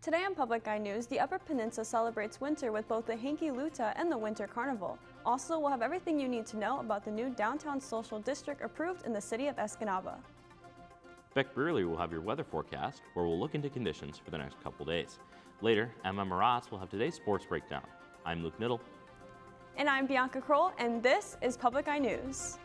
Today on Public Eye News, the Upper Peninsula celebrates winter with both the Hanky Luta and the Winter Carnival. Also, we'll have everything you need to know about the new Downtown Social District approved in the city of Escanaba. Beck Brearley will have your weather forecast, where we'll look into conditions for the next couple days. Later, Emma Maratz will have today's sports breakdown. I'm Luke Niddle. And I'm Bianca Kroll, and this is Public Eye News.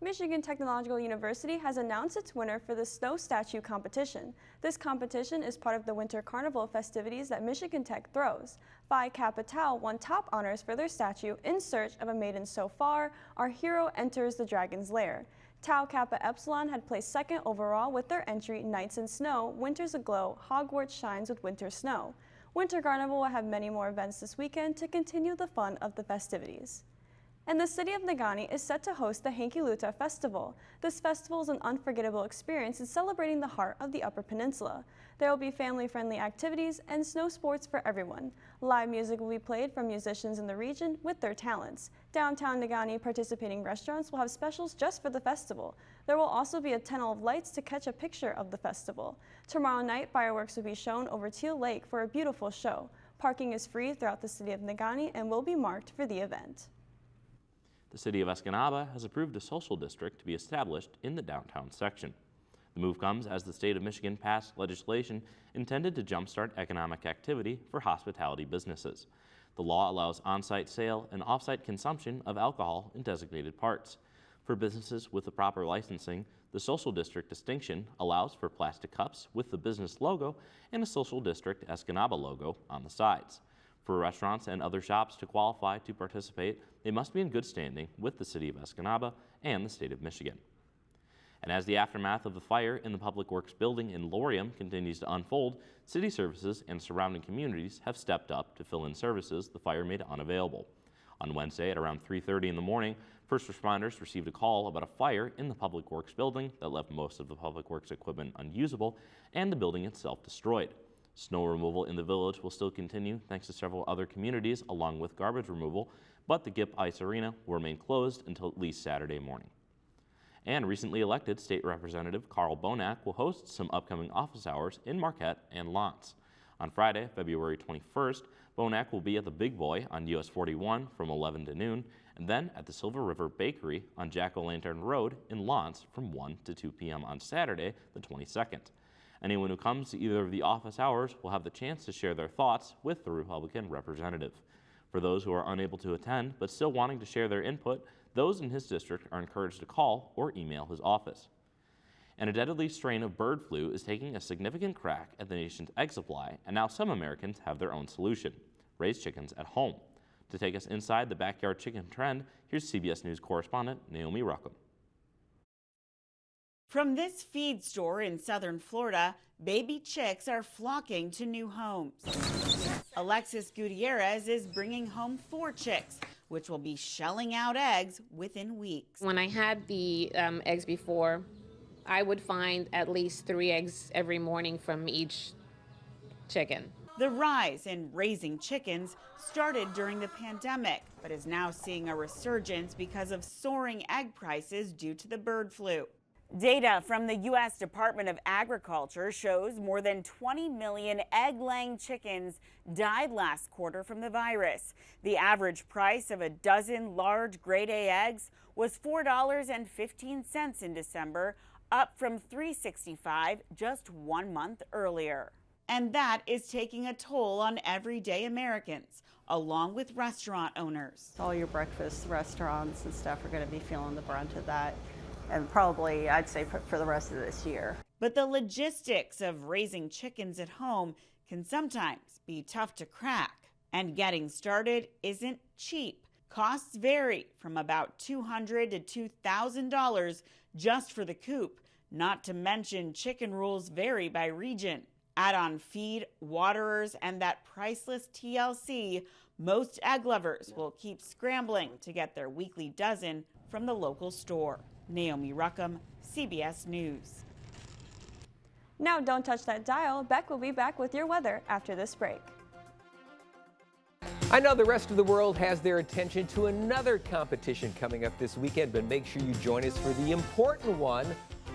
Michigan Technological University has announced its winner for the Snow Statue competition. This competition is part of the Winter Carnival festivities that Michigan Tech throws. Phi Kappa Tau won top honors for their statue, In Search of a Maiden So Far, Our Hero Enters the Dragon's Lair. Tau Kappa Epsilon had placed second overall with their entry Nights in Snow, Winter's Aglow, Hogwarts Shines with Winter Snow. Winter Carnival will have many more events this weekend to continue the fun of the festivities. And the city of Negaunee is set to host the Hanky Luta Festival. This festival is an unforgettable experience in celebrating the heart of the Upper Peninsula. There will be family-friendly activities and snow sports for everyone. Live music will be played from musicians in the region with their talents. Downtown Negaunee participating restaurants will have specials just for the festival. There will also be a tunnel of lights to catch a picture of the festival. Tomorrow night, fireworks will be shown over Teal Lake for a beautiful show. Parking is free throughout the city of Negaunee and will be marked for the event. The city of Escanaba has approved a social district to be established in the downtown section. The move comes as the state of Michigan passed legislation intended to jumpstart economic activity for hospitality businesses. The law allows on-site sale and off-site consumption of alcohol in designated parts. For businesses with the proper licensing, the social district distinction allows for plastic cups with the business logo and a social district Escanaba logo on the sides. For restaurants and other shops to qualify to participate, they must be in good standing with the city of Escanaba and the state of Michigan. And as the aftermath of the fire in the Public Works building in Laurium continues to unfold, city services and surrounding communities have stepped up to fill in services the fire made unavailable. On Wednesday at around 3:30 in the morning, first responders received a call about a fire in the Public Works building that left most of the Public Works equipment unusable and the building itself destroyed. Snow removal in the village will still continue thanks to several other communities along with garbage removal, but the Gipp Ice Arena will remain closed until at least Saturday morning. And recently elected State Representative Carl Bonack will host some upcoming office hours in Marquette and L'Anse. On Friday, February 21st, Bonack will be at the Big Boy on US 41 from 11 to noon, and then at the Silver River Bakery on Jack-O-Lantern Road in L'Anse from 1 to 2 p.m. on Saturday, the 22nd. Anyone who comes to either of the office hours will have the chance to share their thoughts with the Republican representative. For those who are unable to attend but still wanting to share their input, those in his district are encouraged to call or email his office. And a deadly strain of bird flu is taking a significant crack at the nation's egg supply, and now some Americans have their own solution: raise chickens at home. To take us inside the backyard chicken trend, here's CBS News correspondent Naomi Ruckham. From this feed store in southern Florida, baby chicks are flocking to new homes. Alexis Gutierrez is bringing home 4 chicks, which will be shelling out eggs within weeks. When I had the eggs before, I would find at least 3 eggs every morning from each chicken. The rise in raising chickens started during the pandemic, but is now seeing a resurgence because of soaring egg prices due to the bird flu. Data from the U.S. Department of Agriculture shows more than 20 million egg-laying chickens died last quarter from the virus. The average price of a dozen large grade A eggs was $4.15 in December, up from $3.65 just 1 month earlier. And that is taking a toll on everyday Americans, along with restaurant owners. All your breakfast restaurants and stuff are going to be feeling the brunt of that. And probably, I'd say, for the rest of this year. But the logistics of raising chickens at home can sometimes be tough to crack. And getting started isn't cheap. Costs vary from about $200 to $2,000 just for the coop, not to mention chicken rules vary by region. Add on feed, waterers, and that priceless TLC, most egg lovers will keep scrambling to get their weekly dozen from the local store. Naomi Ruckham, CBS News. Now don't touch that dial. Beck will be back with your weather after this break. I know the rest of the world has their attention to another competition coming up this weekend, but make sure you join us for the important one,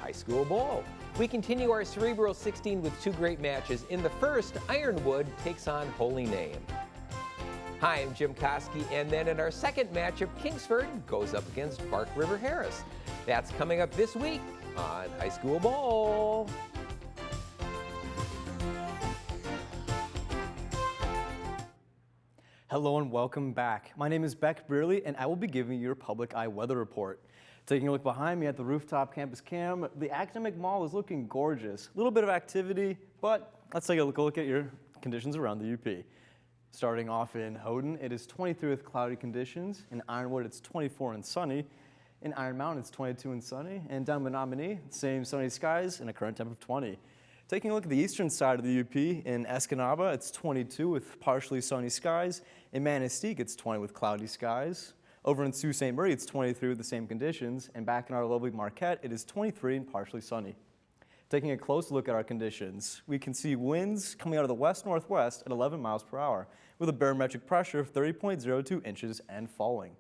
High School Bowl. We continue our Cerebral 16 with two great matches. In the first, Ironwood takes on Holy Name. Hi, I'm Jim Koski, and then in our second matchup, Kingsford goes up against Bark River Harris. That's coming up this week on High School Bowl. Hello and welcome back. My name is Beck Brearley and I will be giving you your Public Eye weather report. Taking a look behind me at the rooftop campus cam, the Academic Mall is looking gorgeous. A little bit of activity, but let's take a look at your conditions around the UP. Starting off in Houghton, it is 23 with cloudy conditions. In Ironwood, it's 24 and sunny. In Iron Mountain, it's 22 and sunny. And down in Menominee, same sunny skies and a current temp of 20. Taking a look at the eastern side of the UP, in Escanaba, it's 22 with partially sunny skies. In Manistee, it's 20 with cloudy skies. Over in Sault Ste. Marie, it's 23 with the same conditions. And back in our lovely Marquette, it is 23 and partially sunny. Taking a close look at our conditions, we can see winds coming out of the west-northwest at 11 miles per hour with a barometric pressure of 30.02 inches and falling.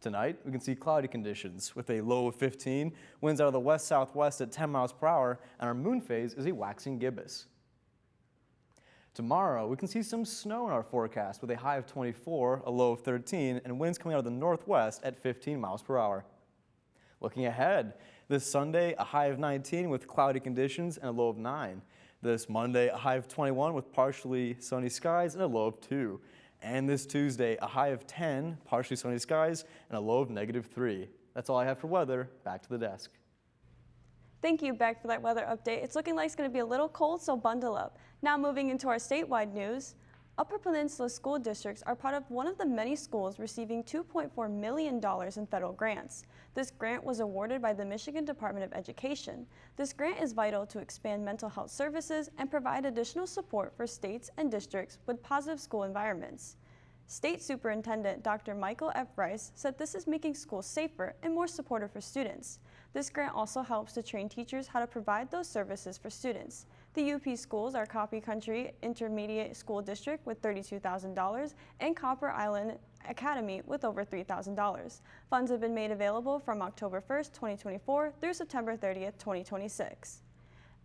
Tonight, we can see cloudy conditions with a low of 15, winds out of the west-southwest at 10 miles per hour, and our moon phase is a waxing gibbous. Tomorrow, we can see some snow in our forecast with a high of 24, a low of 13, and winds coming out of the northwest at 15 miles per hour. Looking ahead, this Sunday, a high of 19 with cloudy conditions and a low of 9. This Monday, a high of 21 with partially sunny skies and a low of 2. And this Tuesday, a high of 10, partially sunny skies, and a low of -3. That's all I have for weather. Back to the desk. Thank you, Beck, for that weather update. It's looking like it's going to be a little cold, so bundle up. Now moving into our statewide news. Upper Peninsula school districts are part of one of the many schools receiving $2.4 million in federal grants. This grant was awarded by the Michigan Department of Education. This grant is vital to expand mental health services and provide additional support for states and districts with positive school environments. State Superintendent Dr. Michael F. Rice said this is making schools safer and more supportive for students. This grant also helps to train teachers how to provide those services for students. The UP schools are Coffee Country Intermediate School District with $32,000 and Copper Island Academy with over $3,000. Funds have been made available from October 1st, 2024 through September 30th, 2026.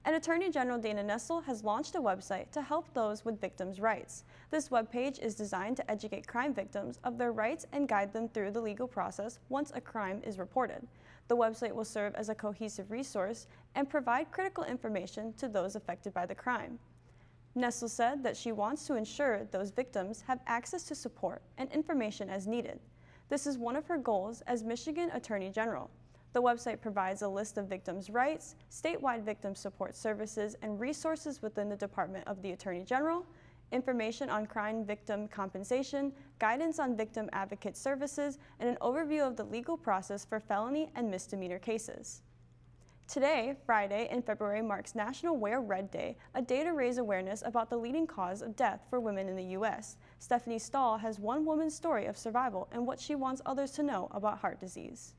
And Attorney General Dana Nessel has launched a website to help those with victims' rights. This webpage is designed to educate crime victims of their rights and guide them through the legal process once a crime is reported. The website will serve as a cohesive resource and provide critical information to those affected by the crime. Nessel said that she wants to ensure those victims have access to support and information as needed. This is one of her goals as Michigan Attorney General. The website provides a list of victims' rights, statewide victim support services, and resources within the Department of the Attorney General, information on crime victim compensation, guidance on victim advocate services, and an overview of the legal process for felony and misdemeanor cases. Today, Friday in February, marks National Wear Red Day, a day to raise awareness about the leading cause of death for women in the U.S. Stephanie Stahl has one woman's story of survival and what she wants others to know about heart disease.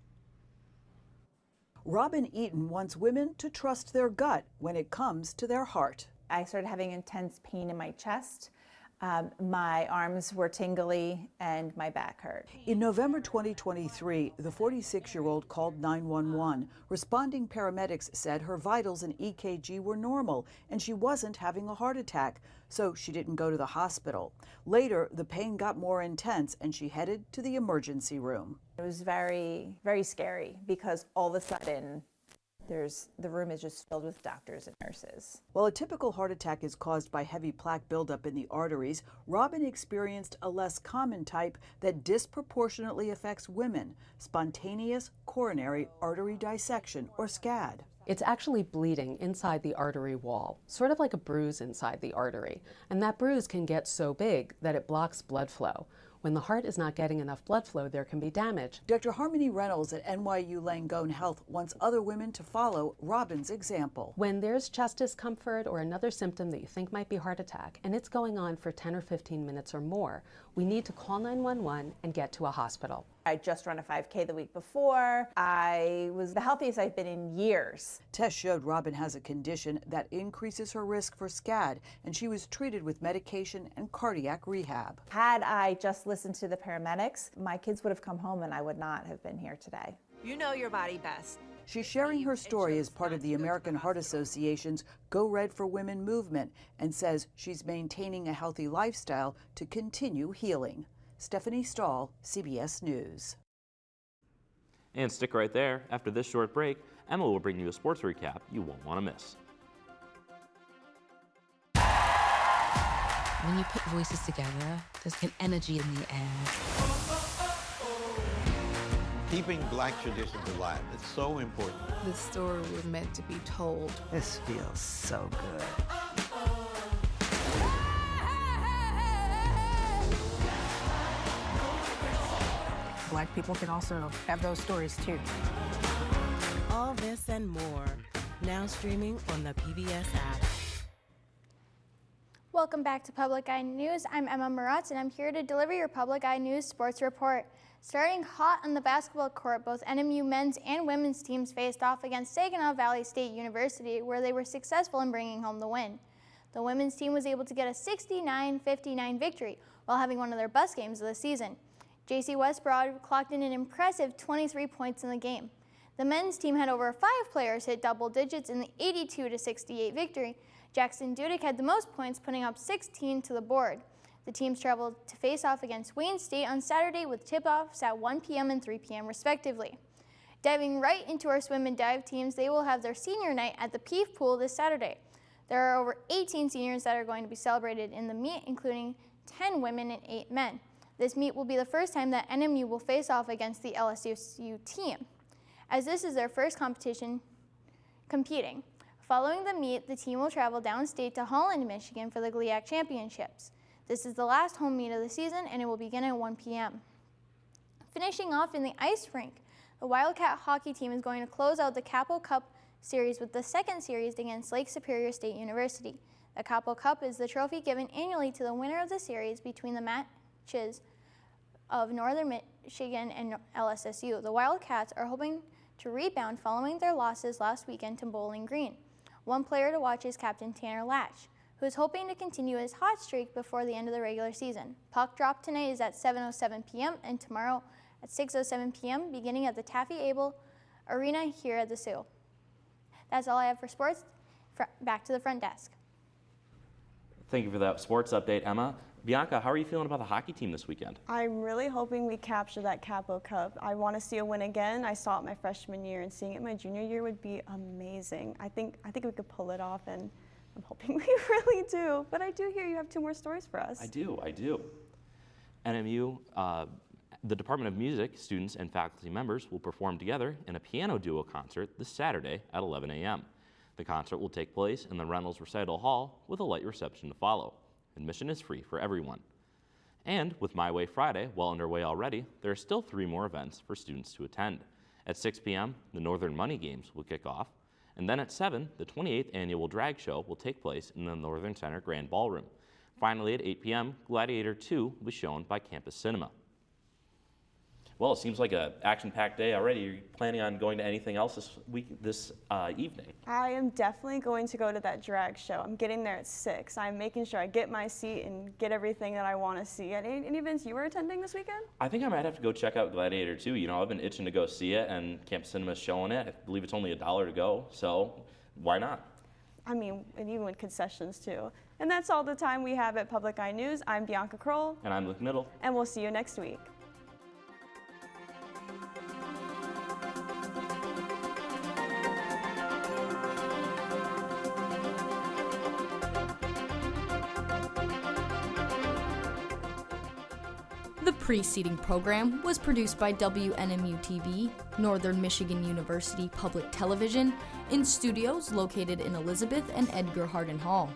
Robin Eaton wants women to trust their gut when it comes to their heart. I started having intense pain in my chest. My arms were tingly and my back hurt. In November 2023, the 46-year-old called 911. Responding paramedics said her vitals and EKG were normal and she wasn't having a heart attack, so she didn't go to the hospital. Later, the pain got more intense and she headed to the emergency room. It was very, very scary because all of a sudden the room is just filled with doctors and nurses. While a typical heart attack is caused by heavy plaque buildup in the arteries, Robin experienced a less common type that disproportionately affects women, spontaneous coronary artery dissection, or SCAD. It's actually bleeding inside the artery wall, sort of like a bruise inside the artery. And that bruise can get so big that it blocks blood flow. When the heart is not getting enough blood flow, there can be damage. Dr. Harmony Reynolds at NYU Langone Health wants other women to follow Robin's example. When there's chest discomfort or another symptom that you think might be heart attack, and it's going on for 10 or 15 minutes or more, we need to call 911 and get to a hospital. I just run a 5K the week before. I was the healthiest I've been in years. Tests showed Robin has a condition that increases her risk for SCAD, and she was treated with medication and cardiac rehab. Had I just listened to the paramedics, my kids would have come home and I would not have been here today. You know your body best. She's sharing her story as part of the American Heart Association's Go Red for Women movement and says she's maintaining a healthy lifestyle to continue healing. Stephanie Stahl, CBS News. And stick right there. After this short break, Emma will bring you a sports recap you won't want to miss. When you put voices together, there's an energy in the air. Keeping Black traditions alive, it's so important. The story was meant to be told. This feels so good. Black people can also have those stories too. All this and more, now streaming on the PBS app. Welcome back to Public Eye News. I'm Emma Maratz, and I'm here to deliver your Public Eye News sports report. Starting hot on the basketball court, both NMU men's and women's teams faced off against Saginaw Valley State University, where they were successful in bringing home the win. The women's team was able to get a 69-59 victory while having one of their best games of the season. JC Westbroad clocked in an impressive 23 points in the game. The men's team had over 5 players hit double digits in the 82-68 victory. Jackson Dudick had the most points, putting up 16 to the board. The teams traveled to face off against Wayne State on Saturday with tip-offs at 1 p.m. and 3 p.m. respectively. Diving right into our swim and dive teams, they will have their senior night at the Peave Pool this Saturday. There are over 18 seniors that are going to be celebrated in the meet, including 10 women and 8 men. This meet will be the first time that NMU will face off against the LSU team, as this is their first competition competing. Following the meet, the team will travel downstate to Holland, Michigan for the GLIAC Championships. This is the last home meet of the season, and it will begin at 1 p.m. Finishing off in the ice rink, the Wildcat hockey team is going to close out the Capo Cup series with the second series against Lake Superior State University. The Capo Cup is the trophy given annually to the winner of the series between the matches of Northern Michigan and LSSU. The Wildcats are hoping to rebound following their losses last weekend to Bowling Green. One player to watch is Captain Tanner Latch, who is hoping to continue his hot streak before the end of the regular season. Puck drop tonight is at 7:07 p.m. and tomorrow at 6:07 p.m. beginning at the Taffy Abel Arena here at the Sioux. That's all I have for sports. Back to the front desk. Thank you for that sports update, Emma. Bianca, how are you feeling about the hockey team this weekend? I'm really hoping we capture that Capo Cup. I want to see a win again. I saw it my freshman year, and seeing it my junior year would be amazing. I think we could pull it off, and I'm hoping we really do. But I do hear you have 2 more stories for us. I do. NMU, the Department of Music students and faculty members will perform together in a piano duo concert this Saturday at 11 a.m. The concert will take place in the Reynolds Recital Hall with a light reception to follow. Admission is free for everyone. And with My Way Friday well underway already, there are still 3 more events for students to attend. At 6 p.m., the Northern Money Games will kick off, and then at 7, the 28th annual drag show will take place in the Northern Center Grand Ballroom. Finally, at 8 p.m., Gladiator 2 will be shown by Campus Cinema. Well, it seems like an action-packed day already. Are you planning on going to anything else this evening? I am definitely going to go to that drag show. I'm getting there at 6. I'm making sure I get my seat and get everything that I want to see. Any events you were attending this weekend? I think I might have to go check out Gladiator 2. You know, I've been itching to go see it, and Campus Cinema's showing it. I believe it's only $1 to go, so why not? I mean, and even with concessions too. And that's all the time we have at Public Eye News. I'm Bianca Kroll. And I'm Luke Middle. And we'll see you next week. The preceding program was produced by WNMU-TV, Northern Michigan University Public Television, in studios located in Elizabeth and Edgar Hardin Hall.